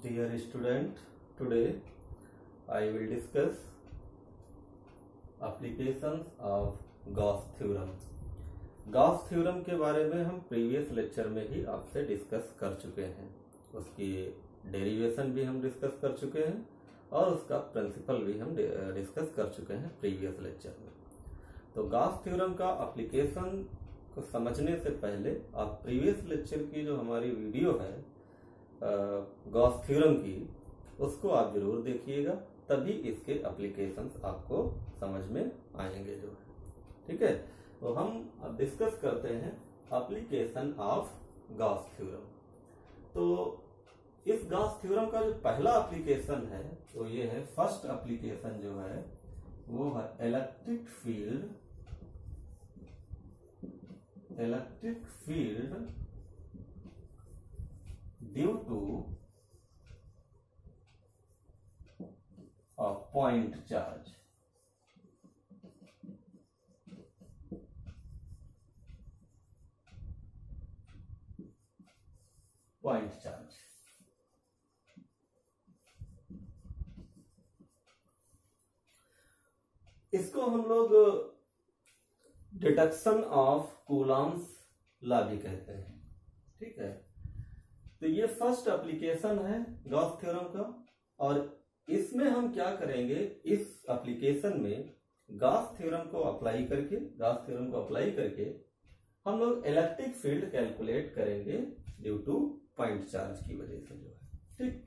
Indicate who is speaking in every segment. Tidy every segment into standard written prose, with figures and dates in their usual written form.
Speaker 1: Dear student, today I will discuss applications of Gauss theorem. Gauss theorem के बारे में हम प्रीवियस लेक्चर में ही आपसे डिस्कस कर चुके हैं। उसकी डेरिवेशन भी हम डिस्कस कर चुके हैं और उसका प्रिंसिपल भी हम डिस्कस कर चुके हैं प्रीवियस लेक्चर में। तो गॉस थ्योरम का एप्लीकेशन को समझने से पहले आप प्रीवियस लेक्चर की जो हमारी वीडियो है गॉस थ्योरम की, उसको आप जरूर देखिएगा, तभी इसके एप्लीकेशंस आपको समझ में आएंगे जो है। ठीक है, तो हम अब डिस्कस करते हैं एप्लीकेशन ऑफ गॉस थ्योरम। तो इस गॉस थ्योरम का जो पहला एप्लीकेशन है तो ये है, फर्स्ट एप्लीकेशन जो है वो है electric field due to a point charge। Point charge इसको हम लोग डिडक्शन ऑफ कूलॉम्स लॉ भी कहते हैं। ठीक है, तो ये फर्स्ट एप्लीकेशन है गॉस थ्योरम का, और इसमें हम क्या करेंगे, इस एप्लीकेशन में गॉस थ्योरम को अप्लाई करके हम लोग इलेक्ट्रिक फील्ड कैलकुलेट करेंगे ड्यू टू पॉइंट चार्ज की वजह से जो है। ठीक,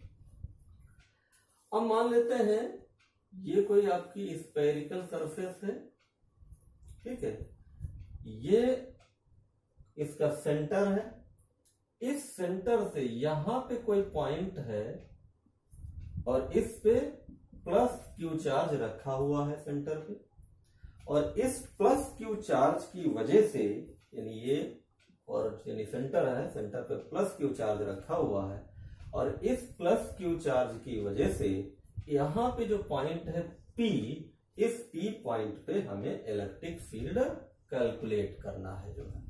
Speaker 1: अब मान लेते हैं ये कोई आपकी स्फेरिकल सरफेस है। ठीक है, ये इसका सेंटर है, इस सेंटर से यहां पे कोई पॉइंट है और इस पे प्लस क्यू चार्ज रखा हुआ है सेंटर पे, और इस प्लस क्यू चार्ज की वजह से, यानी ये और यानी सेंटर है, सेंटर पे प्लस क्यू चार्ज रखा हुआ है, और इस प्लस क्यू चार्ज की वजह से यहां पे जो पॉइंट है P, इस P पॉइंट पे हमें इलेक्ट्रिक फील्ड कैलकुलेट करना है जो है।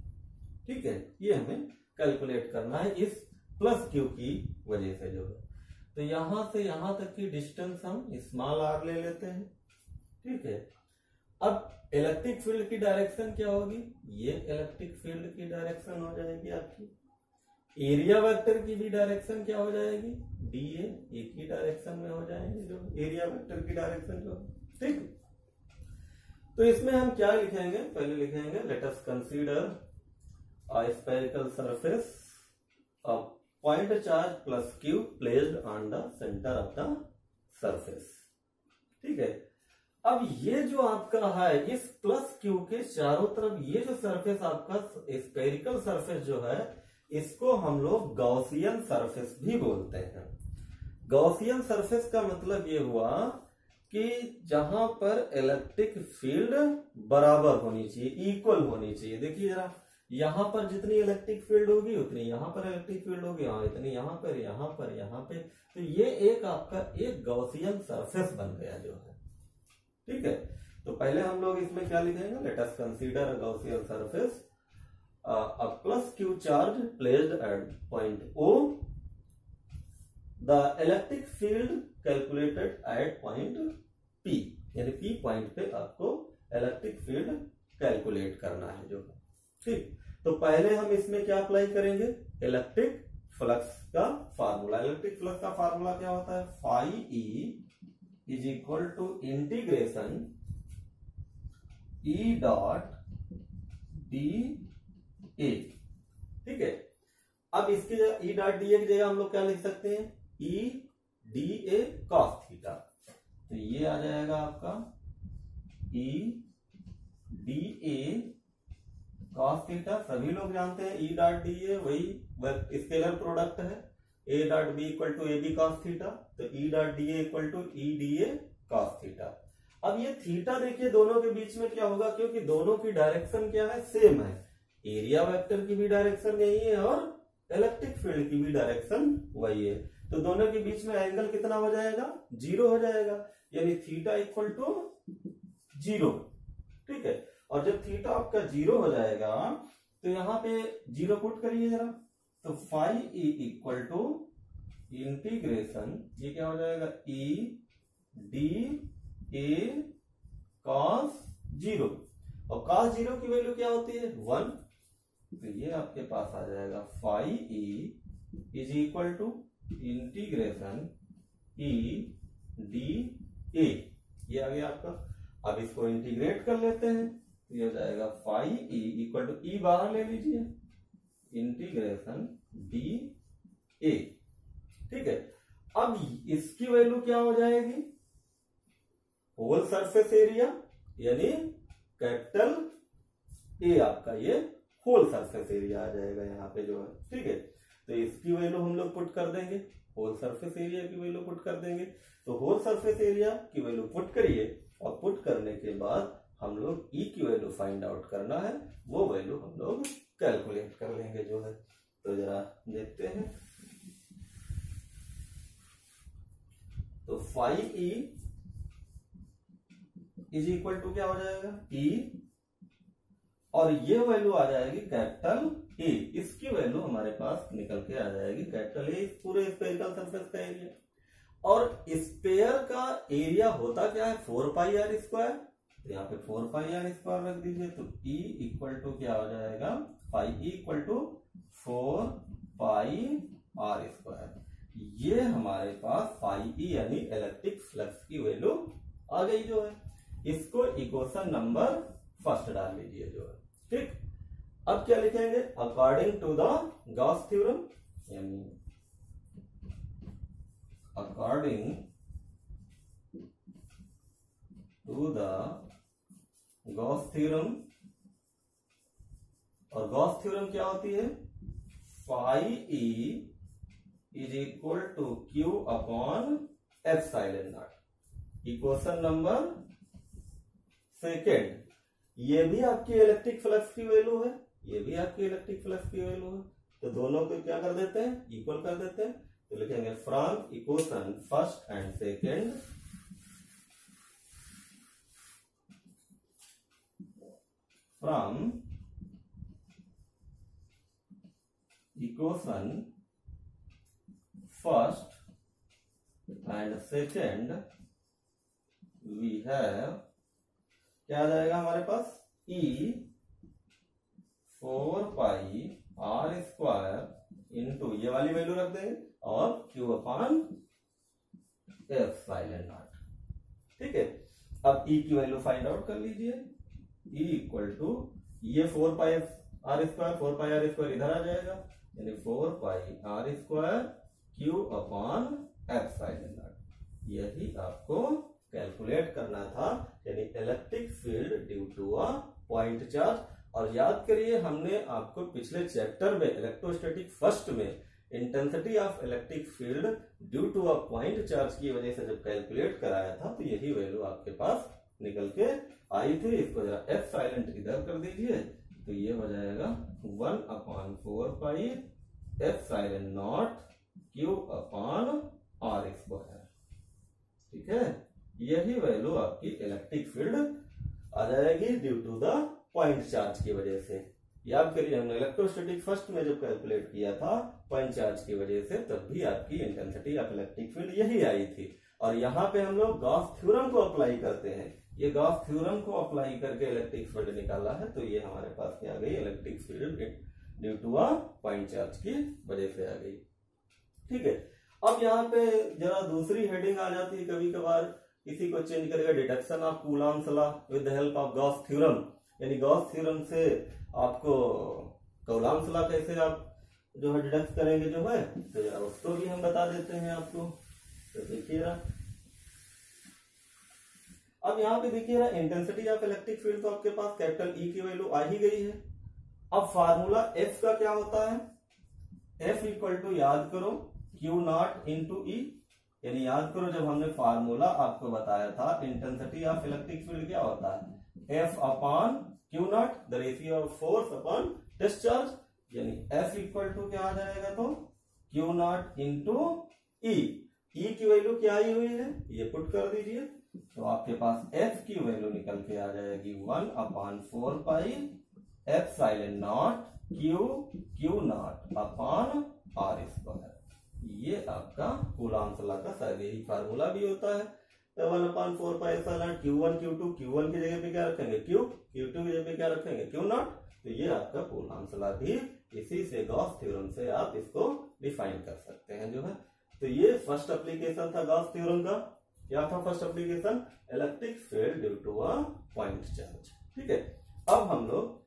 Speaker 1: ठीक है, ये हमें कैलकुलेट करना है इस प्लस क्यू की वजह से जो है। तो यहां से यहां तक की डिस्टेंस हम स्मॉल r ले लेते हैं। ठीक है, अब इलेक्ट्रिक फील्ड की डायरेक्शन क्या होगी, ये इलेक्ट्रिक फील्ड की डायरेक्शन हो जाएगी आपकी। एरिया वेक्टर की भी डायरेक्शन क्या हो जाएगी, dA, एक ही डायरेक्शन में हो जाएंगे जो एरिया वेक्टर की डायरेक्शन जो। ठीक, तो इसमें हम क्या लिखेंगे, पहले लिखेंगे let us consider a spherical surface of point charge plus q placed on the center of the surface। ठीक है, अब ये जो आपका है इस प्लस क्यू के चारों तरफ ये जो सरफेस आपका स्फेरिकल सरफेस जो है, इसको हम लोग गॉसियन सरफेस भी बोलते हैं। गॉसियन सरफेस का मतलब ये हुआ कि जहां पर इलेक्ट्रिक फील्ड बराबर होनी चाहिए, इक्वल होनी चाहिए। देखिए जरा, यहां पर जितनी इलेक्ट्रिक फील्ड होगी उतनी यहां पर इलेक्ट्रिक फील्ड होगी, इतनी यहां पर, तो ये एक आपका एक गॉसियन सरफेस बन गया जो है। ठीक है, तो पहले हम लोग इसमें क्या लिखेंगे, let us consider a Gaussian surface a plus Q charge placed at point O, the electric field calculated at point P, यानी P पॉइंट पे आपको इलेक्ट्रिक फील्ड कैलकुलेट करना है जो है। ठीक, तो पहले हम इसमें क्या अप्लाई करेंगे, इलेक्ट्रिक फ्लक्स का फार्मूला। इलेक्ट्रिक फ्लक्स का फार्मूला क्या होता है, phi E is equal to integration E dot dA। ठीक है, अब इसकी जगह E डॉट dA की जगह हम लोग क्या लिख सकते हैं, E dA cos थीटा। तो ये आ जाएगा आपका E dA cos थीटा। सभी लोग जानते हैं E डॉट dA वही स्केलर प्रोडक्ट है, A dot B equal to AB cos theta, तो E dot dA equal to E dA cos theta. अब ये थीटा देखिए दोनों के बीच में क्या होगा, क्योंकि दोनों की डायरेक्शन क्या है, सेम है। एरिया वेक्टर की भी डायरेक्शन यही है और इलेक्ट्रिक फील्ड की भी डायरेक्शन वही है, तो दोनों के बीच में एंगल कितना हो जाएगा, 0 हो जाएगा, यानी थीटा इक्वल टू 0। ठीक है, और जब थीटा आपका 0 हो जाएगा तो यहां पे 0 पुट करिए जरा, तो phi E equal to integration, ये क्या हो जाएगा, ई डी ए कॉस 0, और cos 0 की वैल्यू क्या होती है 1, तो ये आपके पास आ जाएगा phi E is equal to integration E D A, ये आ गया आपका। अब इसको इंटीग्रेट कर लेते हैं, तो ये हो जाएगा फाई ई इक्वल टू, ई बाहर ले लीजिए, इंटीग्रेशन डी ए, ठीक है। अब इसकी वैल्यू क्या हो जाएगी, होल सरफेस एरिया, यानी कैपिटल ए आपका ये होल सरफेस एरिया आ जाएगा यहाँ पे जो है, ठीक है। तो इसकी वैल्यू हम लोग पुट कर देंगे, होल सरफेस एरिया की वैल्यू पुट कर देंगे। तो होल सरफेस एरिया की वैल्यू पुट करिए, और पुट करने के बाद हम लोग ई की वैल्यू फाइंड आउट करना है, वो वैल्यू हम लोग कैलकुलेट कर लेंगे जो है। तो जरा देखते हैं, तो phi E is equal to क्या हो जाएगा, ई, और ये वैल्यू आ जाएगी कैपिटल ए, इसकी वैल्यू हमारे पास निकल के आ जाएगी कैपिटल ए, पूरे स्फेरिकल सरफेस का एरिया। और स्पेयर का एरिया होता क्या है, 4 पाई आर स्क्वायर, तो यहाँ पे 4 पाई आर स्क्वायर रख दीजिए, तो ई इक्वल टू क्या हो जाएगा, phi E equal to 4 pi are square. ये हमारे पास फाई ई यानी इलेक्ट्रिक फ्लक्स की वैल्यू आ गई जो है। इसको इक्वेशन नंबर फर्स्ट डाल लीजिए जो है, ठीक। अब क्या लिखेंगे, according to the Gauss theorem, यानी according to the Gauss theorem, और गॉस थ्योरम क्या होती है, phi E is equal to Q upon epsilon naught. Equation number second, ये भी आपकी इलेक्ट्रिक फ्लक्स की वैल्यू है, ये भी आपकी इलेक्ट्रिक फ्लक्स की वैल्यू है, तो दोनों को क्या कर देते हैं, इक्वल कर देते हैं। तो लिखेंगे from equation first and second, from equation first and second we have, क्या आ जाएगा हमारे पास, E 4 pi are square into, ये वाली वैल्यू रख देंगे, और क्यू अपॉन एप्सिलॉन नॉट, ठीक है। अब ई की वैल्यू फाइंड आउट कर लीजिए, ई इक्वल टू, ये 4 pi are square, 4 pi are square इधर आ जाएगा, यानी 4 pi are square Q upon epsilon naught. यही आपको कैलकुलेट करना था, यानी electric field due to a point charge. और याद करिए, हमने आपको पिछले चैप्टर में इलेक्ट्रोस्टैटिक फर्स्ट में intensity of electric field due to a point charge की वजह से जब कैलकुलेट कराया था, तो यही वैल्यू आपके पास निकल के आई थी। इसको जरा एप्सिलॉन इधर कर दीजिए, तो ये हो जाएगा 1/4 pi epsilon naught q upon r square, ठीक है। यही वैल्यू आपकी इलेक्ट्रिक फील्ड आ जाएगी due to the point charge की वजह से। याद करिए, हमने इलेक्ट्रोस्टैटिक फर्स्ट में जब कैलकुलेट किया था पॉइंट चार्ज की वजह से, तब भी आपकी इंटेंसिटी ऑफ इलेक्ट्रिक फील्ड यही आई थी। और यहाँ पे हम लोग गॉस थ्योरम को अप्लाई करते हैं, ये गॉस थ्योरम को अप्लाई करके इलेक्ट्रिक फील्ड निकाला है, तो ये हमारे पास क्या आ गई, electric field due to a point charge की वजह से आ गई, ठीक है। अब यहाँ पे जरा दूसरी हेडिंग आ जाती है, कभी कभार इसी को चेंज करेगा, deduction of Coulomb's law with the help of Gauss theorem, यानी गॉस थ्योरम से आपको कूलॉम्स लॉ कैसे आप जो है डिडक्ट करेंगे जो है, तो जरा उसको भी हम बता देते हैं आपको। तो देखिएगा, अब यहाँ पे देखिएगा इंटेंसिटी ऑफ इलेक्ट्रिक फील्ड तो आपके पास कैपिटल ई की वैल्यू आ ही गई है। अब फार्मूला एफ का क्या होता है, एफ इक्वल टू, याद करो, क्यू नॉट इंटू ई, यानी याद करो जब हमने फार्मूला आपको बताया था इंटेंसिटी ऑफ इलेक्ट्रिक फील्ड क्या होता है, F upon Q not, the ratio of force upon discharge, यानी एफ इक्वल टू क्या आ जाएगा, तो क्यू नॉट इंटू ई। ई की वैल्यू क्या आई हुई है, ये पुट कर दीजिए, तो आपके पास एफ की वैल्यू निकल के आ जाएगी 1/4 pi epsilon naught q naught upon r square. ये आपका आपका कूलॉम्स लॉ का शायद यही फार्मूला भी होता है। 1/4 Q1 Q2, Q1 की जगह पे क्या रखेंगे Q, Q2 की जगह पे क्या रखेंगे Q0। तो ये आपका कूलॉम्स लॉ भी इसी से गॉस थ्योरम से आप इसको डिफाइन कर सकते हैं जो है। तो ये फर्स्ट एप्लीकेशन था गॉस थ्योरम का। क्या था first application? Electric field due to a point charge. ठीक है, अब हम लोग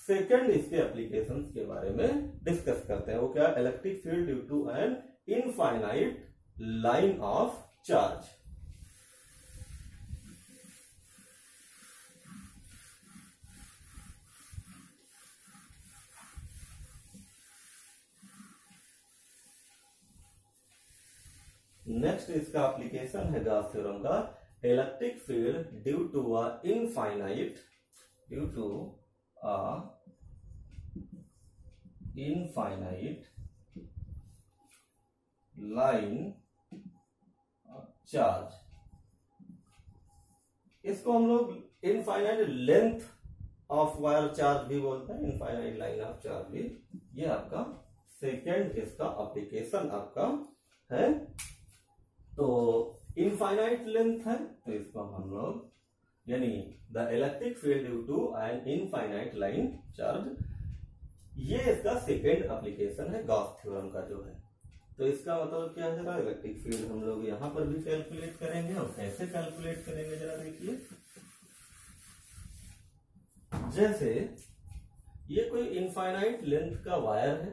Speaker 1: सेकंड इसके एप्लीकेशंस के बारे में डिस्कस करते हैं। वो क्या? Electric field due to an infinite line of charge. Next इसका एप्लीकेशन है गॉस थ्योरम का, electric field due to a infinite line of charge. इसको हम लोग infinite length of wire charge भी बोलते हैं, इनफाइनाइट लाइन ऑफ चार्ज भी। ये आपका सेकेंड इसका एप्लीकेशन आपका है। तो इनफाइनाइट लेंथ है तो इसको हम लोग यानी the electric field due to an infinite line charge, ये इसका सेकेंड एप्लीकेशन है गॉस थ्योरम का जो है। तो इसका मतलब क्या है? जरा इलेक्ट्रिक फील्ड हम लोग यहां पर भी कैलकुलेट करेंगे, और कैसे कैलकुलेट करेंगे जरा देखिए। जैसे ये कोई इनफाइनाइट लेंथ का वायर है,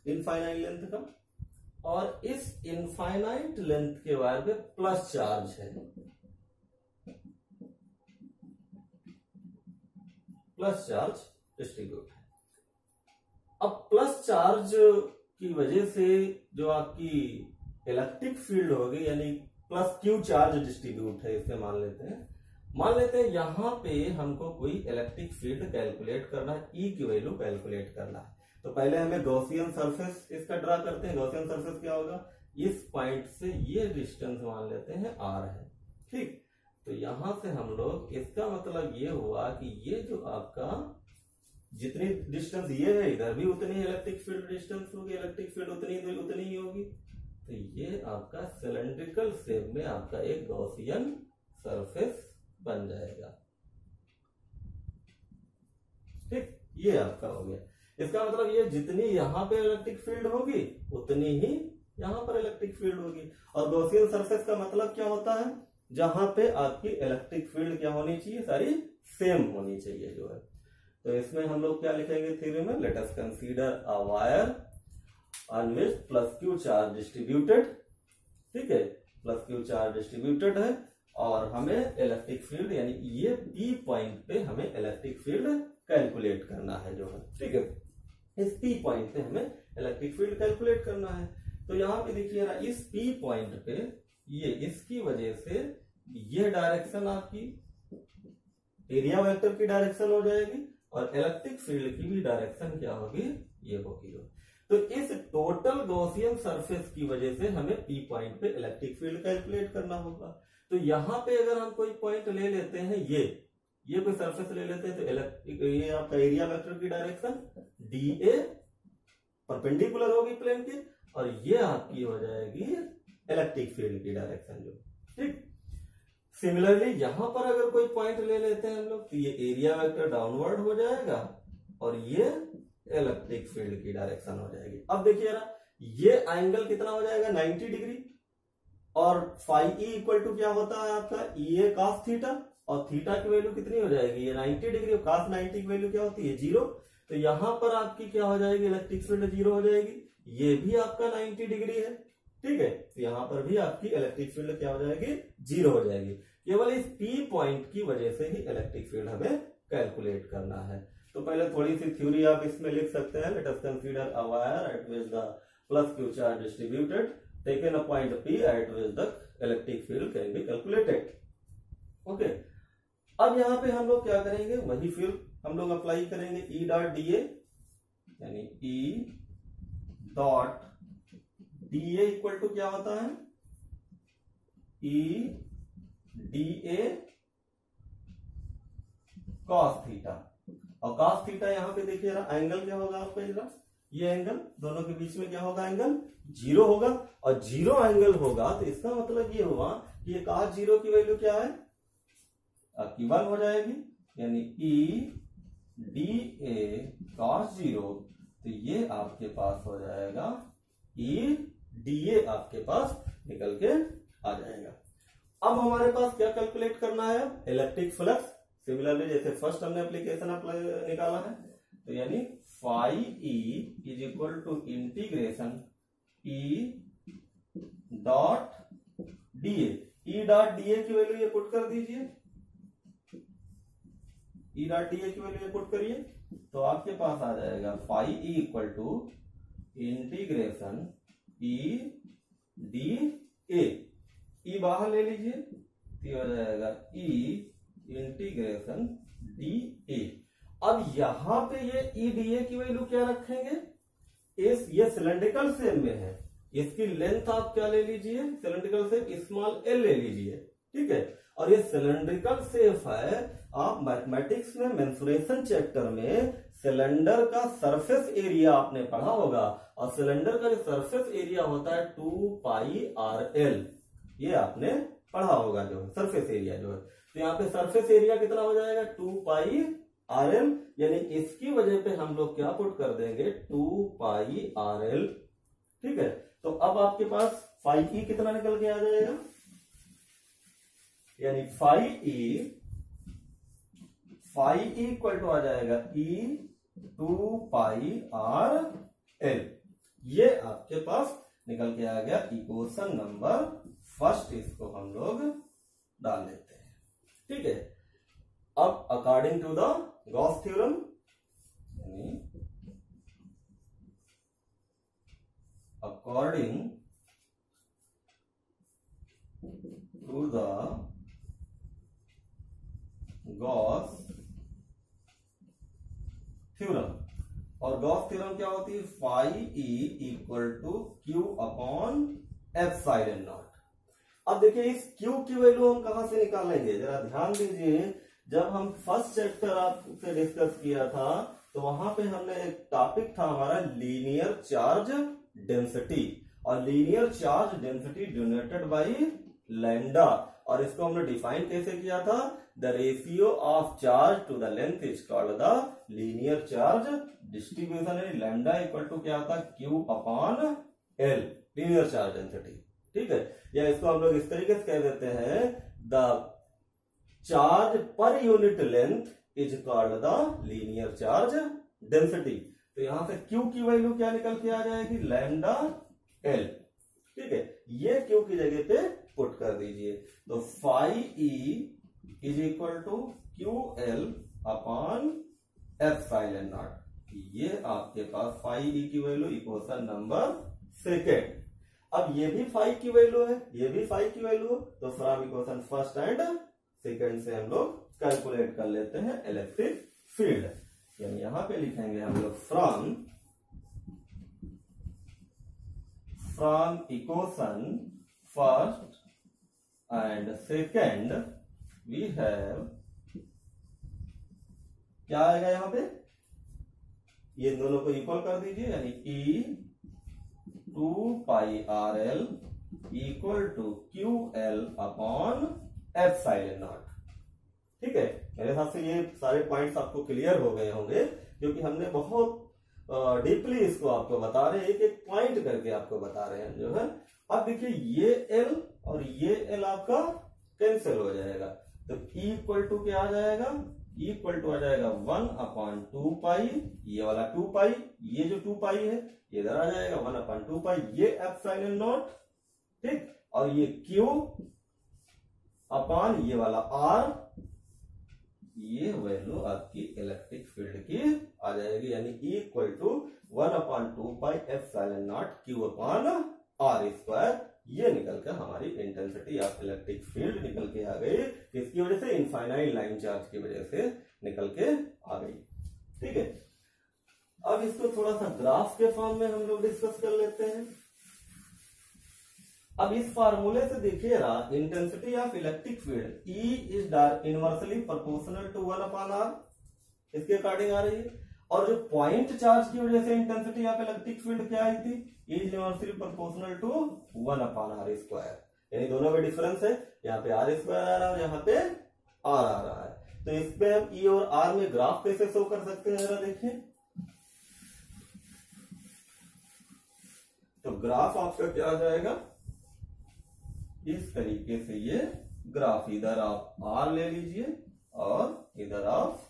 Speaker 1: इनफाइनाइट लेंथ का, और इस इनफाइनाइट लेंथ के वायर पे प्लस चार्ज है, प्लस चार्ज डिस्ट्रीब्यूट है। अब प्लस चार्ज की वजह से जो आपकी इलेक्ट्रिक फील्ड होगी यानी प्लस क्यू चार्ज डिस्ट्रीब्यूट है, इसे मान लेते हैं यहां पे हमको कोई इलेक्ट्रिक फील्ड कैलकुलेट करना है, ई की वैल्यू कैलकुलेट करना है। तो पहले हमें गॉसियन सरफेस इसका ड्रा करते हैं। गॉसियन सरफेस क्या होगा? इस पॉइंट से ये डिस्टेंस मान लेते हैं r है। ठीक, तो यहां से हम लोग, इसका मतलब ये हुआ कि ये जो आपका जितनी डिस्टेंस ये है इधर भी उतनी इलेक्ट्रिक फील्ड डिस्टेंस होगी, इलेक्ट्रिक फील्ड उतनी ही होगी। तो ये आपका सिलेंड्रिकल शेप में आपका एक गॉसियन सरफेस बन जाएगा। ठीक, ये आपका हो गया। इसका मतलब ये जितनी यहां पे इलेक्ट्रिक फील्ड होगी उतनी ही यहां पर इलेक्ट्रिक फील्ड होगी। और गॉसियन सरफेस का मतलब क्या होता है? जहां पे आपकी इलेक्ट्रिक फील्ड क्या होनी चाहिए? सारी सेम होनी चाहिए जो है। तो इसमें हम लोग क्या लिखेंगे थ्योरी में? Let us consider a wire on which plus Q charge distributed. ठीक है, प्लस क्यू चार्ज डिस्ट्रीब्यूटेड है, और हमें इलेक्ट्रिक फील्ड यानी ये पी पॉइंट पे हमें इलेक्ट्रिक फील्ड कैलकुलेट करना है जो है। ठीक है, इस पी पॉइंट पे हमें इलेक्ट्रिक फील्ड कैलकुलेट करना है। तो यहां पे देखिए ना, इस पी पॉइंट पे ये इसकी वजह से ये डायरेक्शन आपकी एरिया वेक्टर की डायरेक्शन हो जाएगी, और इलेक्ट्रिक फील्ड की भी डायरेक्शन क्या होगी? ये होगी। तो इस टोटल गॉसियन सरफेस की वजह से हमें पी पॉइंट पे इलेक्ट्रिक फील्ड कैलकुलेट करना होगा। तो यहां पे अगर हम कोई पॉइंट ले लेते हैं, ये कोई सरफेस ले लेते हैं, तो ये आपका एरिया वेक्टर की डायरेक्शन DA परपेंडिकुलर होगी प्लेन के, और ये आपकी हो जाएगी इलेक्ट्रिक फील्ड की डायरेक्शन जो। ठीक, सिमिलरली यहां पर अगर कोई पॉइंट ले लेते हैं हम लोग, तो ये एरिया वेक्टर डाउनवर्ड हो जाएगा, और ये इलेक्ट्रिक फील्ड की डायरेक्शन हो जाएगी। अब देखिए ना, ये एंगल कितना हो जाएगा? 90 डिग्री, और फाई ई इक्वल टू क्या होता है आपका? EA cos थीटा, और थीटा की वैल्यू कितनी हो जाएगी? ये 90 डिग्री, और cos 90 की वैल्यू क्या होती है? 0। तो यहां पर आपकी क्या हो जाएगी? इलेक्ट्रिक फील्ड 0 हो जाएगी। ये भी आपका 90 डिग्री है। ठीक है, तो यहां पर भी आपकी इलेक्ट्रिक फील्ड क्या हो जाएगी? 0 हो जाएगी। केवल इस पी पॉइंट की वजह से ही इलेक्ट्रिक फील्ड हमें कैलकुलेट करना है। तो पहले थोड़ी सी थ्योरी आप इसमें लिख सकते हैं। Let us consider a wire eight which the plus Q charge distributed, taken a point P eight which the electric field can be calculated. Okay, अब यहां पे हम लोग क्या करेंगे? वही फील्ड हम लोग अप्लाई करेंगे, E डॉट DA, यानी E dot DA equal to क्या होता है? E DA cos थीटा, और cos थीटा यहां पे देखिए एंगल क्या होगा आपका? ये एंगल दोनों के बीच में क्या होगा, एंगल जीरो होगा। और जीरो एंगल होगा तो इसका मतलब ये हुआ कि ये cos जीरो की वैल्यू क्या है, आपकी 1 हो जाएगी, यानी ई डी ए cos जीरो, तो ये आपके पास हो जाएगा ई डी ए आपके पास निकल के आ जाएगा। अब हमारे पास क्या कैलकुलेट करना है, इलेक्ट्रिक फ्लक्स। सिमिलरली जैसे फर्स्ट हमने एप्लीकेशन निकाला है, तो यानी phi E is equal to integration E dot D A की वैल्यू ये पुट कर दीजिए, ई डॉट डी ए की वैल्यू ये पुट करिए, तो आपके पास आ जाएगा phi E equal to integration E D A, E बाहर ले लीजिए तो ये हो जाएगा ई इंटीग्रेशन डी ए। अब यहां पे ये ई डी ए की वैल्यू क्या रखेंगे, ये सिलेंड्रिकल शेप में है, इसकी लेंथ आप क्या ले लीजिए, सिलेंड्रिकल शेप स्मॉल एल ले लीजिए, ठीक है। और ये सिलेंड्रिकल शेप है, आप मैथमेटिक्स में मेंसुरेशन चैप्टर में सिलेंडर का सरफेस एरिया आपने पढ़ा होगा, और सिलेंडर का जो सरफेस एरिया होता है 2 पाई आर एल, ये आपने पढ़ा होगा, जो है सरफेस एरिया जो है। तो यहाँ पे सरफेस एरिया कितना हो जाएगा, 2 पाई आर एल, यानी इसकी वजह पे हम लोग क्या पुट कर देंगे, 2 पाई आर एल, ठीक है। तो अब आपके पास फाई ई कितना निकल के आ जाएगा, यानी फाई ई इक्वल टू आ जाएगा ई 2 पाई आर एल, ये आपके पास निकल के आ गया इक्वेशन नंबर फर्स्ट। इसको हम लोग डाल देते हैं, ठीक है। अब according to the Gauss theorem, यानी according to the Gauss theorem, और गॉस थ्योरम क्या होती है, phi E equal to Q upon epsilon naught. अब देखिए इस क्यू की वैल्यू हम कहां से निकालेंगे, जरा ध्यान दीजिए। जब हम फर्स्ट चैप्टर आपसे डिस्कस किया था तो वहां पे हमने एक टॉपिक था हमारा लीनियर चार्ज डेंसिटी, और linear charge density denoted by lambda, और इसको हमने डिफाइन कैसे किया था, the ratio of charge to the length is called the linear charge distribution, यानी लैम्डा इक्वल टू क्या होता है, q upon L, linear charge density, ठीक है। या इसको हम लोग इस तरीके से कह देते हैं, the charge per unit length is called the linear charge density. तो यहां से क्यू की वैल्यू क्या निकल के आ जाएगी, लैम्डा एल, ठीक है। ये क्यू की जगह पे पुट कर दीजिए, तो phi E is equal to Q L upon epsilon naught, ये आपके पास फाई ई की वैल्यू इक्वेशन नंबर सेकेंड। अब ये भी फाई की वैल्यू है, ये भी फाई की वैल्यू है, तो from equation first and second से हम लोग कैलकुलेट कर लेते हैं इलेक्ट्रिक फील्ड, यानी यहां पे लिखेंगे हम लोग from equation first and second we have, क्या आएगा यहां पे, ये दोनों को इक्वल कर दीजिए, यानी E 2 pi R L equal to Q L upon epsilon naught, ठीक है। मेरे हिसाब से ये सारे पॉइंट्स आपको क्लियर हो गए होंगे, क्योंकि हमने बहुत डीपली इसको आपको बता रहे हैं, एक एक पॉइंट करके आपको बता रहे हैं जो है। अब देखिए ये एल और ये एल आपका कैंसिल हो जाएगा, तो ई इक्वल टू क्या आ जाएगा, ई इक्वल टू आ जाएगा 1 अपॉन 2 पाई, ये वाला 2 पाई, ये जो 2 पाई है ये इधर आ जाएगा 1 अपॉन 2 पाई, ये एप्सिलॉन नॉट, ठीक, और ये क्यू अपॉन ये वाला आर, ये वैल्यू आपकी इलेक्ट्रिक फील्ड की आ जाएगी, यानी E equal to 1 upon 2 pi epsilon naught q upon r square, ये निकल कर हमारी इंटेंसिटी ऑफ इलेक्ट्रिक फील्ड निकल के आ गई, किसकी वजह से, इनफाइनाइट लाइन चार्ज की वजह से निकल के आ गई, ठीक है। अब इसको थोड़ा सा ग्राफ के फॉर्म में हम लोग डिस्कस कर लेते हैं। अब इस फार्मूले से देखिएगा, intensity of electric field E is inversely proportional to 1 upon R, इसके अकॉर्डिंग आ रही है। और जो पॉइंट चार्ज की वजह से इंटेंसिटी ऑफ इलेक्ट्रिक फील्ड क्या आई थी, is inversely proportional to 1/r²। यानी दोनों में डिफरेंस है, यहाँ पे r² आ रहा है और यहाँ पे r आ रहा है। तो इस पे हम E और R में ग्राफ कैसे शो कर सकते हैं, जरा देखिए। तो ग्राफ आपका क्या आ जाएगा, इस तरीके से ये ग्राफ, इधर आप R ले लीजिए और इधर आप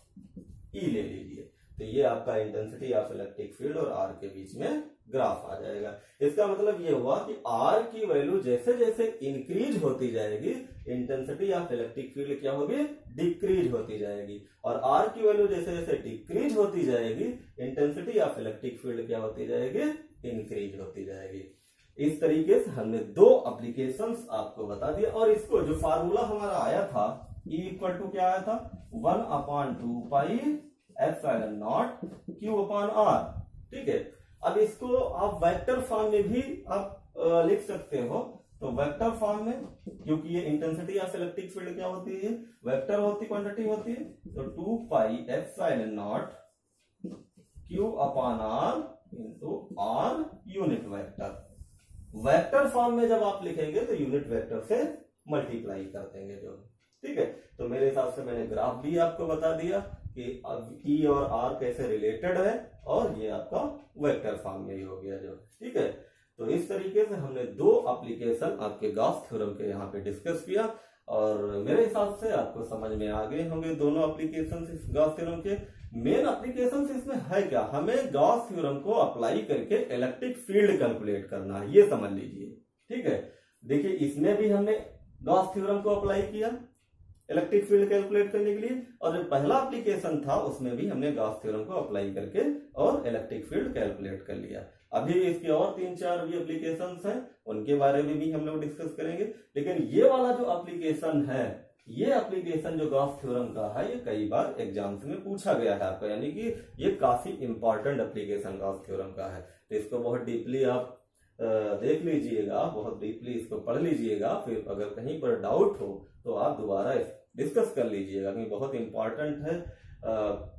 Speaker 1: E ले लीजिए। तो ये आपका इंटेंसिटी ऑफ इलेक्ट्रिक फील्ड और R के बीच में ग्राफ आ जाएगा। इसका मतलब ये हुआ कि R की वैल्यू जैसे जैसे इंक्रीज होती जाएगी, इंटेंसिटी ऑफ इलेक्ट्रिक फील्ड क्या होगी, डिक्रीज होती जाएगी, और R की वैल्यू जैसे जैसे डिक्रीज होती जाएगी, इंटेंसिटी ऑफ इलेक्ट्रिक फील्ड क्या होती जाएगी, इंक्रीज होती जाएगी। इस तरीके से हमने दो एप्लीकेशंस आपको बता दिया। और इसको जो फार्मूला हमारा आया था, E इक्वल टू क्या आया था, 1/2 पाई एप्सिलॉन नॉट Q/R। ठीक है, अब इसको आप वेक्टर फॉर्म में भी आप लिख सकते हो। तो वेक्टर फॉर्म में, क्योंकि ये इंटेंसिटी ऑफ इलेक्ट्रिक फील्ड क्या होती है, वेक्टर होती क्वांटिटी होती है, तो 2 pi epsilon not Q/R into R unit vector. Vector form में जब आप लिखेंगे तो यूनिट वेक्टर से मल्टीप्लाई कर देंगे जो। ठीक है, तो मेरे हिसाब से मैंने ग्राफ भी आपको बता दिया कि अब E और R कैसे रिलेटेड है, और ये आपका वेक्टर फॉर्म में ही हो गया जो। ठीक है, तो इस तरीके से हमने दो एप्लीकेशन आपके गॉस थ्योरम के यहाँ पे डिस्कस किया, और मेरे हिसाब से आपको समझ में आ गए होंगे दोनों एप्लीकेशन इस गॉस थ्योरम के। मेन एप्लीकेशन इसमें है क्या, हमें गॉस थ्योरम को अप्लाई करके इलेक्ट्रिक फील्ड कैलकुलेट करना है, ये समझ लीजिए। ठीक है, देखिए इसमें भी हमने गॉस थ्योरम को अप्लाई किया इलेक्ट्रिक फील्ड कैलकुलेट करने के लिए, और जो पहला एप्लीकेशन था उसमें भी हमने गॉस थ्योरम को अप्लाई करके और इलेक्ट्रिक फील्ड कैलकुलेट कर लिया। अभी इसके और 3-4 भी एप्लीकेशंस हैं, उनके बारे में भी हम लोग डिस्कस करेंगे। लेकिन ये वाला जो एप्लीकेशन है, ये एप्लीकेशन जो गॉस थ्योरम का है, ये कई बार एग्जाम्स में पूछा गया है आपको, यानी कि ये काफी इंपॉर्टेंट एप्लीकेशन गॉस थ्योरम का है। तो इसको बहुत डीपली आप देख लीजिएगा, बहुत डीपली इसको पढ़ लीजिएगा, फिर अगर कहीं पर डाउट हो तो आप दोबारा डिस्कस कर लीजिएगा, क्योंकि बहुत इंपॉर्टेंट है।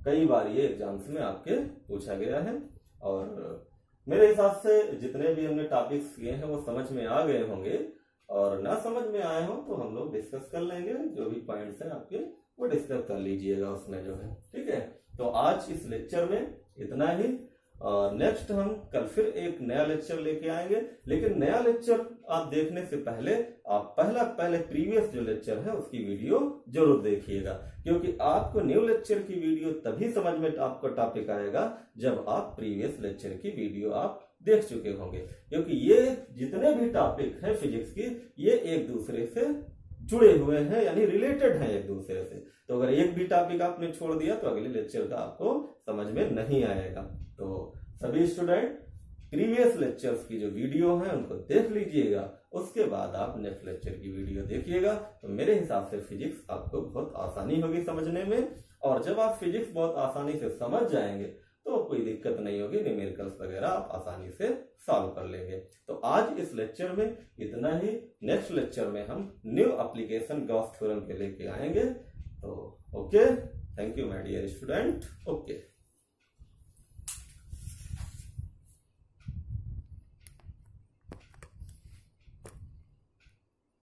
Speaker 1: कई बार ये एग्जाम्स में आपके पूछा गया है, और मेरे हिसाब से जितने भी हमने टॉपिक्स किए हैं वो समझ में आ गए होंगे, और ना समझ में आए हो तो हम लोग डिस्कस कर लेंगे। जो भी पॉइंट्स हैं आपके वो डिस्कस कर लीजिएगा उसमें जो है। ठीक है, तो आज इस लेक्चर में इतना ही, और नेक्स्ट हम कल फिर एक नया लेक्चर लेके आएंगे। लेकिन नया लेक्चर आप देखने से पहले आप पहले प्रीवियस जो लेक्चर है उसकी वीडियो जरूर देखिएगा, क्योंकि आपको न्यू लेक्चर की वीडियो तभी समझ में आपको टॉपिक आएगा जब आप प्रीवियस लेक्चर की वीडियो आप देख चुके होंगे। क्योंकि ये जितने भी टॉपिक हैं फिजिक्स की, ये एक दूसरे से जुड़े हुए हैं, यानी रिलेटेड हैं एक दूसरे से। तो अगर एक भी टॉपिक आपने छोड़ दिया तो अगले लेक्चर का आपको समझ में नहीं आएगा। तो सभी स्टूडेंट प्रीवियस लेक्चर्स की जो वीडियो है उनको देख लीजिएगा, उसके बाद आप नेक्स्ट लेक्चर की वीडियो देखिएगा। तो मेरे हिसाब से फिजिक्स आपको बहुत आसानी होगी समझने में, और जब आप फिजिक्स बहुत आसानी से समझ जाएंगे तो कोई दिक्कत नहीं होगी, न्यूमेरिकल्स वगैरह आप आसानी से सॉल्व कर लेंगे। तो आज इस लेक्चर में इतना ही। नेक्स्ट लेक्चर में हम न्यू एप्लीकेशन गॉस थ्योरम के लेके आएंगे। तो okay, thank you my dear student. Okay.